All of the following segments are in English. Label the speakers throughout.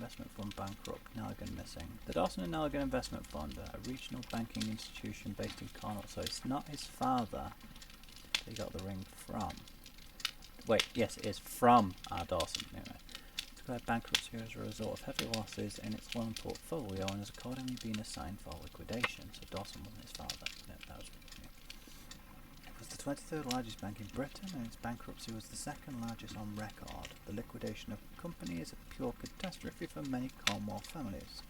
Speaker 1: Investment fund bankrupt, Nelligan missing. The Dawson and Nelligan Investment Fund, a regional banking institution based in Connaught, so it's not his father that he got the ring from. Wait, yes, it is from R. Dawson. Anyway, declared bankruptcy as a result of heavy losses in its loan portfolio and has accordingly been assigned for liquidation. So Dawson wasn't his father. No, that was it was the 23rd largest bank in Britain, and its bankruptcy was the second largest on record. The liquidation of the company is a pure catastrophe for many Cornwall families.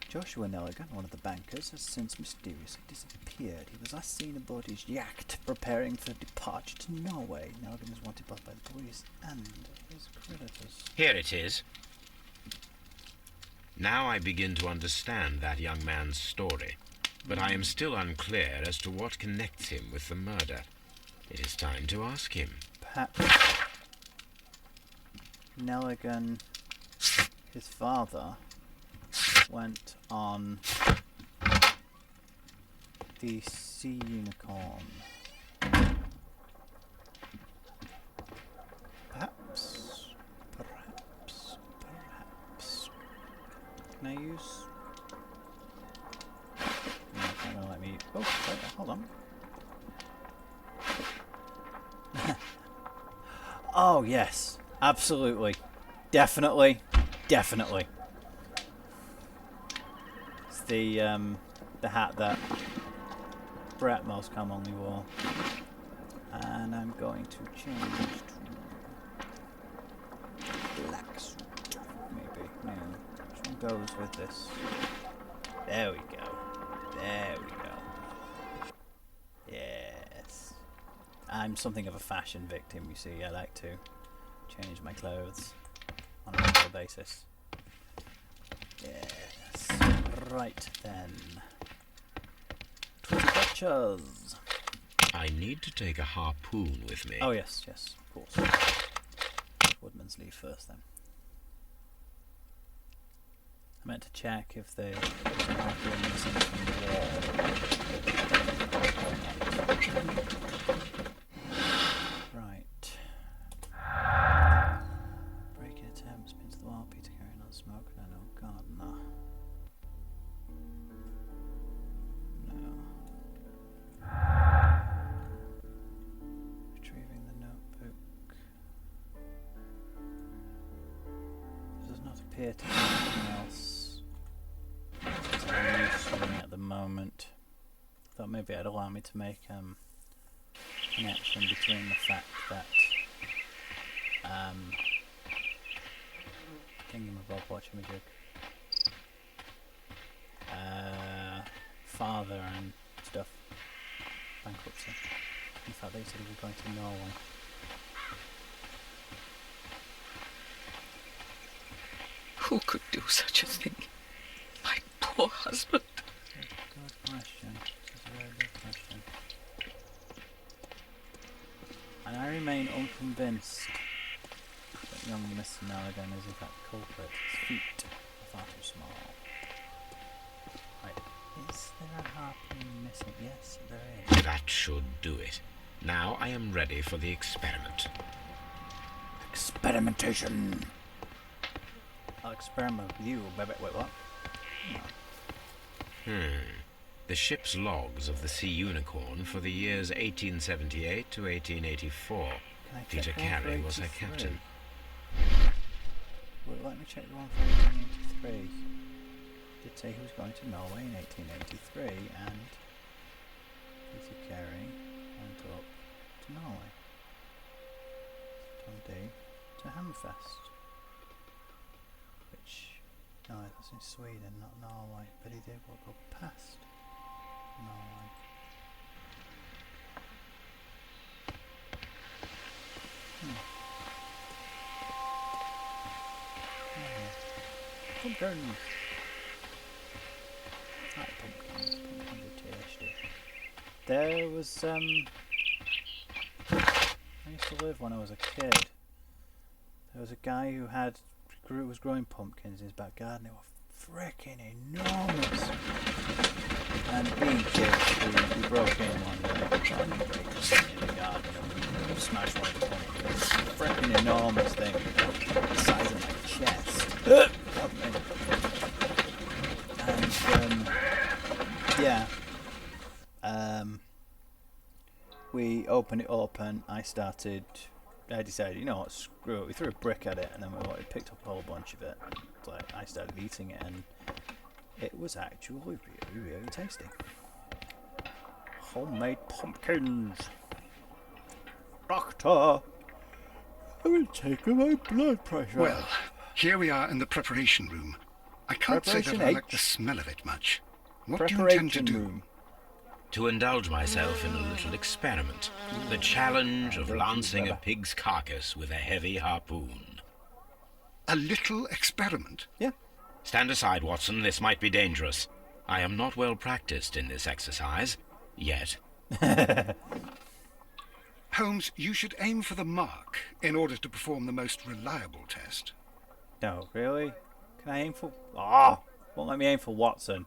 Speaker 1: Joshua Nelligan, one of the bankers, has since mysteriously disappeared. He was last seen aboard his yacht, preparing for departure to Norway. Nelligan is wanted both by the police and his creditors.
Speaker 2: Here it is. Now I begin to understand that young man's story, but I am still unclear as to what connects him with the murder. It is time to ask him.
Speaker 1: Perhaps Nelligan, his father, went on the Sea Unicorn. Perhaps. Can I use? No, it's not gonna let me. Oh, wait, hold on. Oh yes, absolutely, definitely. It's the hat that Brett most commonly wore, and I'm going to change to black suit, maybe. No, which one goes with this? There we go. Yes. I'm something of a fashion victim, you see. I like to change my clothes on a regular basis. Yes. Right then. Pictures.
Speaker 2: I need to take a harpoon with me.
Speaker 1: Oh yes, of course. Woodman's leave first then. I meant to check if there was a harpoon missing from the wall. Right. Breaking attempts, pins to the wall, Peter carrying on smoke, no, God, no. Retrieving the notebook. There does not appear to be anything else I'm using at the moment. I thought maybe it'd allow me to make connection between the fact that Thingamabob, watch me jig. Father and stuff. Bankruptcy. In fact, they said he was going to Norway.
Speaker 3: Who could do such a thing? My poor husband.
Speaker 1: Good question. That's a very good question. And I remain unconvinced that young Mr. Nelligan is in fact the culprit. His feet are far too small. Right. Is there a harpoon missing? Yes, there is.
Speaker 2: That should do it. Now I am ready for the experiment.
Speaker 1: Experimentation! I'll experiment with you, baby. Wait, what?
Speaker 2: The ship's logs of the Sea Unicorn for the years 1878 to 1884. Peter Carey was her captain.
Speaker 1: Well, let me check the one for 1883. Did say he was going to Norway in 1883, and Peter Carey went up to Norway. Dundee to Hammerfest. Which, no, that's in Sweden, not Norway. But he did go past Norway. Pumpkins! I like pumpkins. Pumpkins are tasty. There was, I used to live when I was a kid. There was a guy who was growing pumpkins in his back garden. They were freaking enormous. And being kids, we broke in one day, in the garden, and we smashed one of the pumpkins. Freaking enormous thing, the size of my chest. we opened it up and I decided, you know what, screw it. We threw a brick at it and then we picked up a whole bunch of it. So I started eating it and it was actually really, really tasty. Homemade pumpkins. Doctor, I will take my blood pressure.
Speaker 4: Well, here we are in the preparation room. I can't say that I like the smell of it much. What do you intend to do?
Speaker 1: Room.
Speaker 2: To indulge myself in a little experiment. The challenge of lancing a pig's carcass with a heavy harpoon.
Speaker 4: A little experiment?
Speaker 1: Yeah.
Speaker 2: Stand aside, Watson. This might be dangerous. I am not well practiced in this exercise. Yet.
Speaker 4: Holmes, you should aim for the mark in order to perform the most reliable test.
Speaker 1: No, really? Can I aim for... won't let me aim for Watson.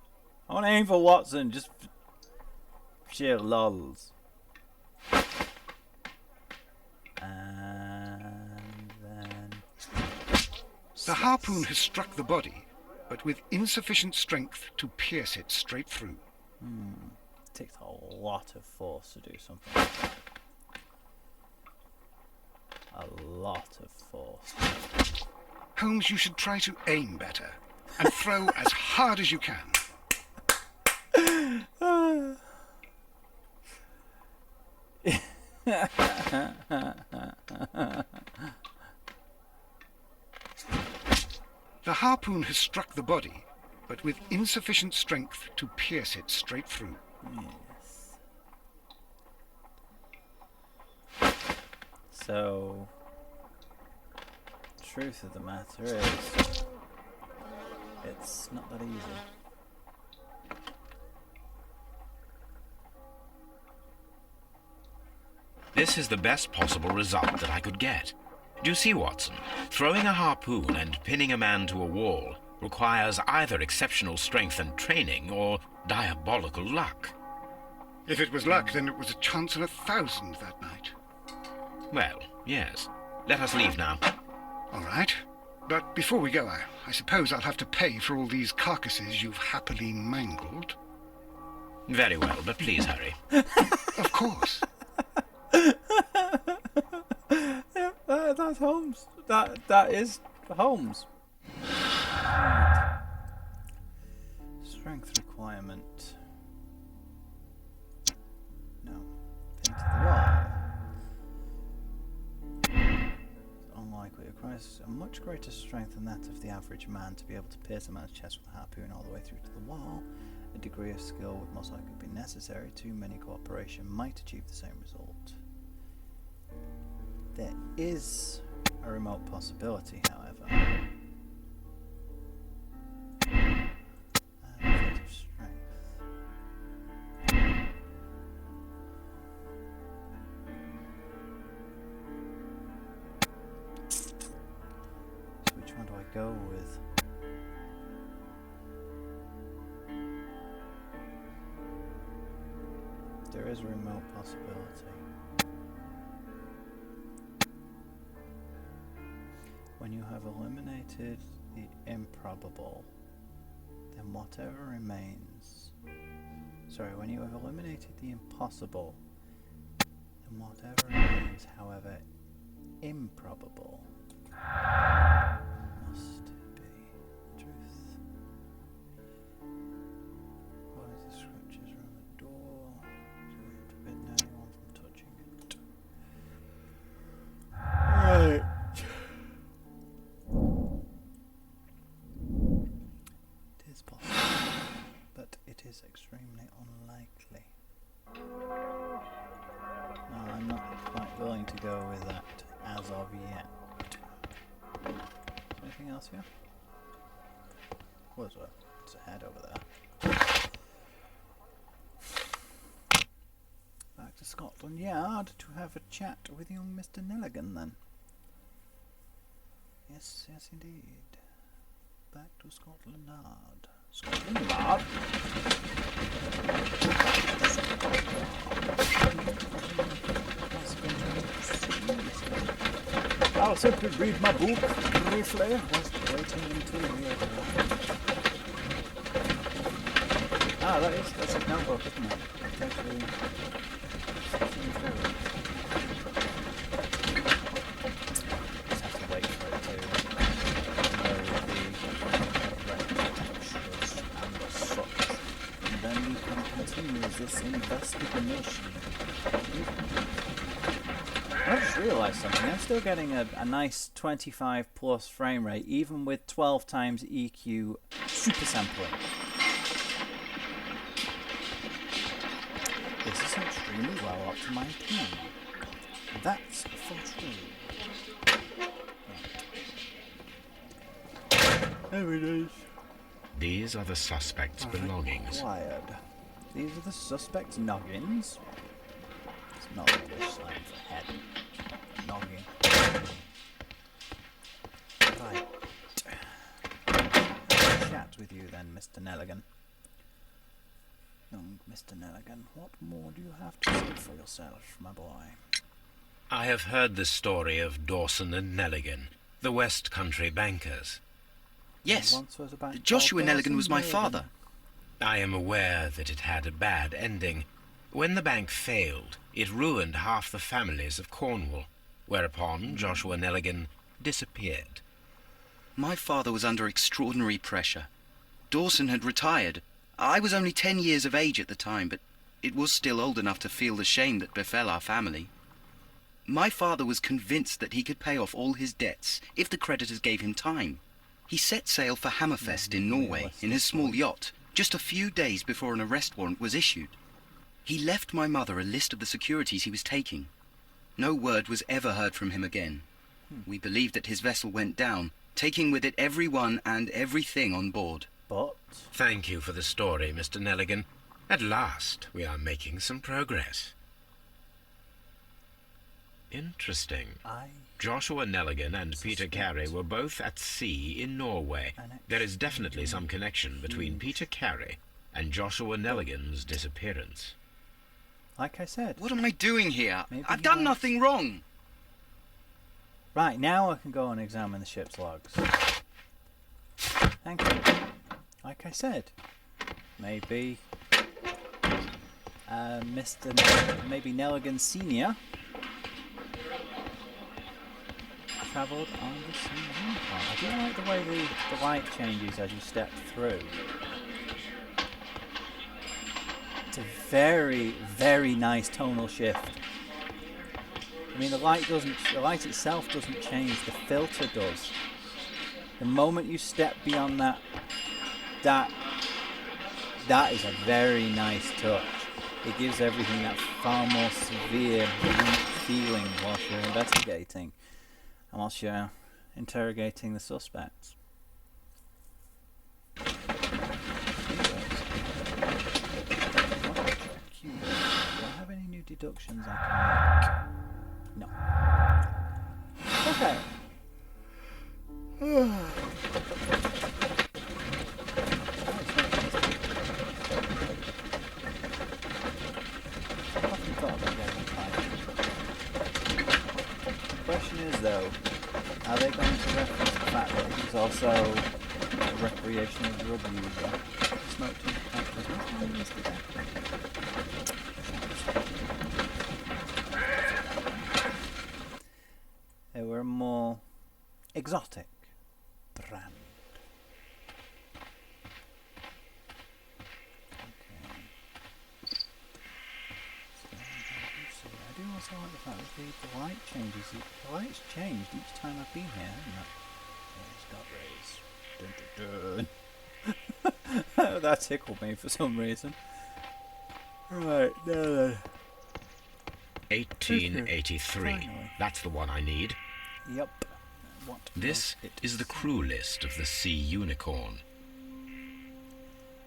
Speaker 1: I want to aim for Watson, just for sheer lulz. And then...
Speaker 4: The harpoon has struck the body, but with insufficient strength to pierce it straight through.
Speaker 1: It takes a lot of force to do something like that. A lot of force.
Speaker 4: Holmes, you should try to aim better and throw as hard as you can. The harpoon has struck the body, but with insufficient strength to pierce it straight through.
Speaker 1: Yes. So, truth of the matter is, it's not that easy.
Speaker 2: This is the best possible result that I could get. Do you see, Watson? Throwing a harpoon and pinning a man to a wall requires either exceptional strength and training or diabolical luck.
Speaker 4: If it was luck, then it was a chance in 1,000 that night.
Speaker 2: Well, yes. Let us leave now.
Speaker 4: All right. But before we go, I suppose I'll have to pay for all these carcasses you've happily mangled.
Speaker 2: Very well, but please hurry.
Speaker 4: Of course.
Speaker 1: Yeah, that's Holmes. That is Holmes. Strength requirement. No. Pin to the wall. It's unlikely. It requires a much greater strength than that of the average man to be able to pierce a man's chest with a harpoon all the way through to the wall. A degree of skill would most likely be necessary. Too many cooperation might achieve the same result. There is a remote possibility, however. A feat of strength. So which one do I go with? There is a remote possibility. When you have eliminated the improbable, then whatever remains... Sorry, when you have eliminated the impossible, then whatever remains, however improbable, must be truth. What is the scriptures around the door? So we forbid anyone from touching it. Right. It is possible, but it is extremely unlikely. No, I'm not quite willing to go with that as of yet. Anything else here? What's a head over there? Back to Scotland Yard to have a chat with young Mr. Nelligan then. Yes, yes indeed. Back to Scotland Yard. Scotland Yard? I'll simply read my book briefly whilst waiting until we arrive. That's a notebook, isn't it? It's actually Just have to wait for it to know the correct textures and such. And then we can continue this investigation. I just realised something. I'm still getting a nice 25 plus frame rate, even with 12 times EQ super sampling. This is an extremely well optimized game. That's for true. There it is.
Speaker 2: These are the suspect's belongings.
Speaker 1: Acquired. These are the suspect's noggins. It's not English slang for head. Noggin. Right. I'll chat with you then, Mr. Nelligan. Young Mr. Nelligan, what more do you have to say for yourself, my boy?
Speaker 2: I have heard the story of Dawson and Nelligan, the West Country bankers.
Speaker 3: Yes,
Speaker 1: Once was a bank
Speaker 3: Joshua
Speaker 1: called
Speaker 3: Nelligan
Speaker 1: Dawson
Speaker 3: was my
Speaker 1: Nelligan.
Speaker 3: father.
Speaker 2: I am aware that it had a bad ending. When the bank failed, it ruined half the families of Cornwall, whereupon Joshua Nelligan disappeared.
Speaker 3: My father was under extraordinary pressure. Dawson had retired. I was only 10 years of age at the time, but it was still old enough to feel the shame that befell our family. My father was convinced that he could pay off all his debts if the creditors gave him time. He set sail for Hammerfest in Norway in his small yacht, just a few days before an arrest warrant was issued. He left my mother a list of the securities he was taking. No word was ever heard from him again. We believed that his vessel went down, taking with it everyone and everything on board.
Speaker 1: But
Speaker 2: Thank you for the story, Mr. Nelligan. At last, we are making some progress. Interesting. Joshua Nelligan and Peter Carey were both at sea in Norway. There is definitely some connection between Peter Carey and Joshua Nelligan's disappearance.
Speaker 1: like I said,
Speaker 3: What am I doing here?
Speaker 1: Maybe
Speaker 3: I've
Speaker 1: he
Speaker 3: done
Speaker 1: has.
Speaker 3: nothing wrong.
Speaker 1: right now I can go and examine the ship's logs. Thank you. Like I said, maybe maybe Nelligan Senior travelled on the same unicorn. I do like the way the light changes as you step through. It's a very, very nice tonal shift. I mean, the light itself doesn't change. The filter does. The moment you step beyond that is a very nice touch. It gives everything that far more severe, bleak feeling whilst you're investigating and whilst you're interrogating the suspects. Do I have any new deductions I can make? No. Okay. The question is, though, are they going to reference the fact that he's also a recreational drug user? Smoked in the past. They were a more exotic brand. I do also like the fact that the light changes. The light's changed each time I've been here, hasn't it? Yeah, it's got rays. Dun, dun, dun. That tickled me for some reason. Right, now then.
Speaker 2: 1883.
Speaker 1: Finally.
Speaker 2: That's the one I need.
Speaker 1: Yep. What
Speaker 2: This
Speaker 1: was it?
Speaker 2: is the crew list of the Sea Unicorn.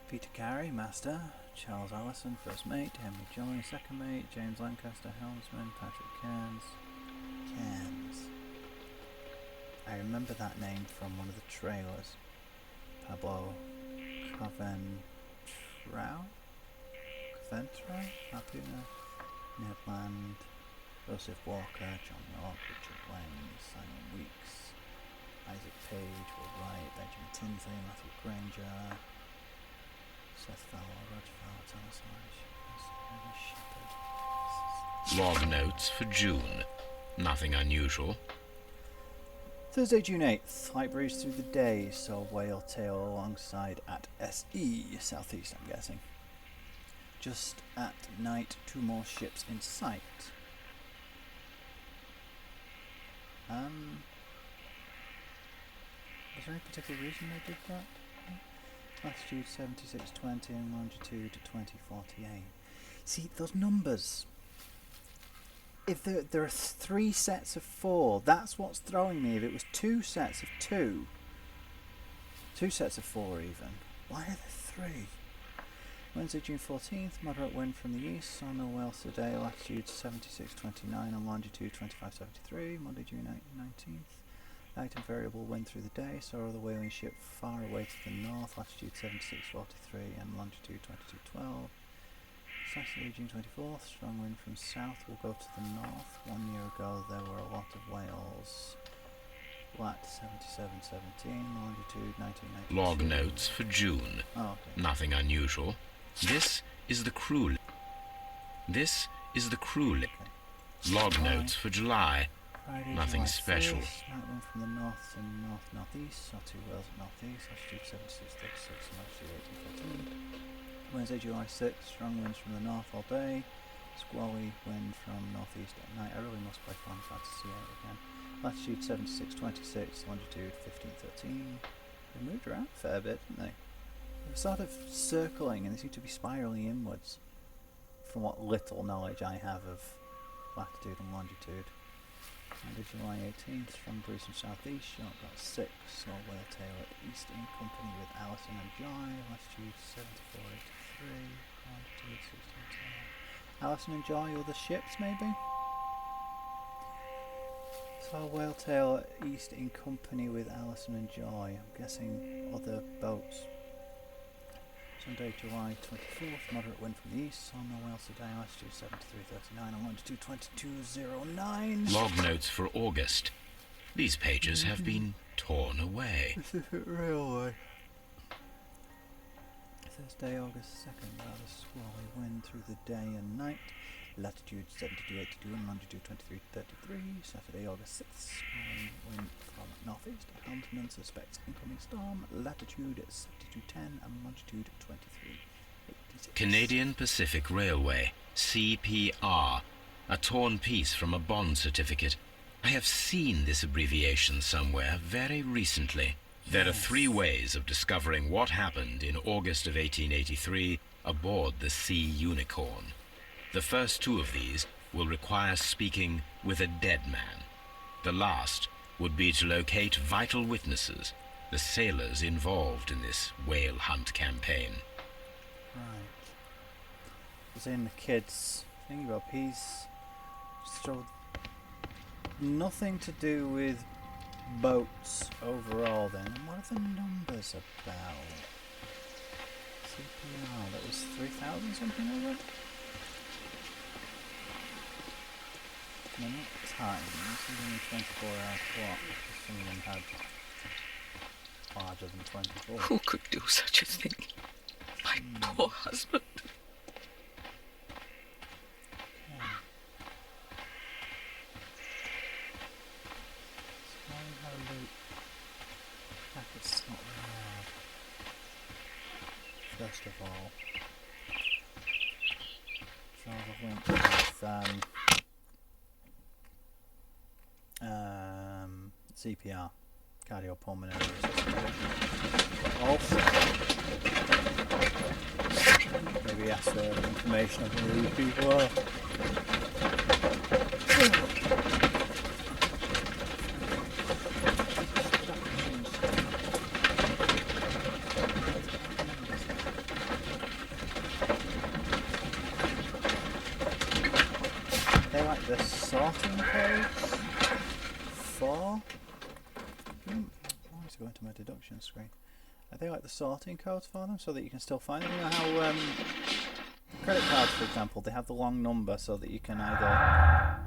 Speaker 1: Peter Carey, Master. Charles Allison, First Mate. Henry Joy, Second Mate. James Lancaster, Helmsman. Patrick Cairns. I remember that name from one of the trailers. Pablo Coventry? Harpooner. Ned Land. Joseph Walker. John Locke. Richard Lang. Simon Weeks. Isaac Page. Will Wright. Benjamin Tinsley. Matthew Granger. Seth Fowler, Roger Fowler, Thomas Irish, Shepard.
Speaker 2: Log notes for June. Nothing unusual.
Speaker 1: Thursday, June 8th. Light breeze through the day. Saw whale tail alongside at SE, southeast, I'm guessing. Just at night, 2 more ships in sight. Was there any particular reason they did that? Latitude 7620 and longitude 2048. See, those numbers. If there are 3 sets of 4, that's what's throwing me. If it was 2 sets of 2, 2 sets of 4 even, why are there 3? Wednesday, June 14th, moderate wind from the east, on the whale today, latitude 7629 and longitude 2573. Monday, June 19th, light and variable wind through the day, saw the whaling ship far away to the north, latitude 7643 and longitude 2212. Saturday, June 24th, strong wind from south will go to the north. 1 year ago there were a lot of whales. Lat 7717, longitude 1992.
Speaker 2: Log notes for June.
Speaker 1: Oh, okay.
Speaker 2: Nothing unusual. This is the crew. This is the crew. Log notes for July.
Speaker 1: Friday,
Speaker 2: Nothing
Speaker 1: July
Speaker 2: special.
Speaker 1: 1st, night wind from the north to north-northeast, saw 2 whales at northeast, latitude 7636 and longitude 1814. Wednesday, July 6th, strong winds from the north all day, squally wind from northeast at night. I really must play Final Fantasy 8 again. Latitude 7626, longitude 1513. They moved around a fair bit, didn't they? They were sort of circling and they seem to be spiralling inwards, from what little knowledge I have of latitude and longitude. Monday, July 18th, strong breeze from southeast, shot got 6, saw whale tail at east in company with Alison and Joy, latitude 7483, longitude 1610. Alison and Joy, other ships maybe? Saw whale tail at east in company with Alison and Joy, I'm guessing other boats. Sunday, July 24th, moderate wind from the east, saw no whales today, latitude 7339 and longitude 2209.
Speaker 2: Log notes for August. These pages have been torn away.
Speaker 1: Pacific Railway. Thursday, August 2nd, rather squally wind through the day and night. Latitude 7282 and longitude 2333. Saturday, August 6th, squally wind from northeast. Helmsman suspects incoming storm. Latitude 7210 and longitude 2386.
Speaker 2: Canadian Pacific Railway, CPR, a torn piece from a bond certificate. I have seen this abbreviation somewhere very recently. There are 3 ways of discovering what happened in August of 1883 aboard the Sea Unicorn. The first 2 of these will require speaking with a dead man. The last would be to locate vital witnesses, the sailors involved in this whale hunt campaign.
Speaker 1: Right. Was in the kids' thingy piece. So nothing to do with boats overall then. And what are the numbers about? CPR, that was 3,000 something, was it? Minute times, even 24-hour clock, because some of them had larger than 24.
Speaker 5: Who could do such a thing? My poor husband.
Speaker 1: Packet's not allowed. First of all, so the link with CPR, cardiopulmonary resuscitation. Also, maybe ask for information on who these people are. They like the sorting codes for. I want to go into my deduction screen. Are they like the sorting codes for them so that you can still find them? You know how credit cards, for example, they have the long number so that you can either